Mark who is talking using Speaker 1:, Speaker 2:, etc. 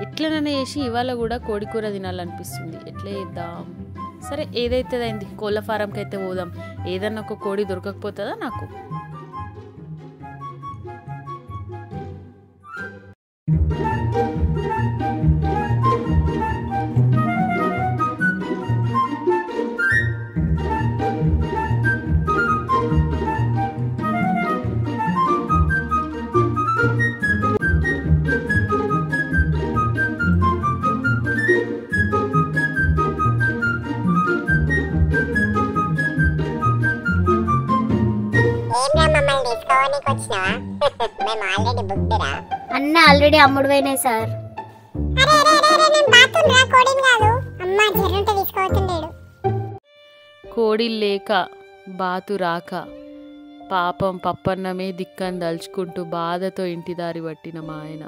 Speaker 1: ఎట్లనైనా చేసి ఇవాళ కూడా కోడి కూర తినాలనిపిస్తుంది. ఎట్లా చేద్దాం? సరే ఏదైతే అయింది, కోళ్ళ ఫారంకి అయితే పోదాం. ఏదన్నా ఒక కోడి దొరకకపోతుందా నాకు?
Speaker 2: అన్న ఆల్రెడీ అమ్ముడు పోయినాయి సార్.
Speaker 1: కోడి లేక బాతు రాక పాపం పప్పన్నమే దిక్కని దలుచుకుంటూ బాధతో ఇంటి దారి పట్టిన మా ఆయన.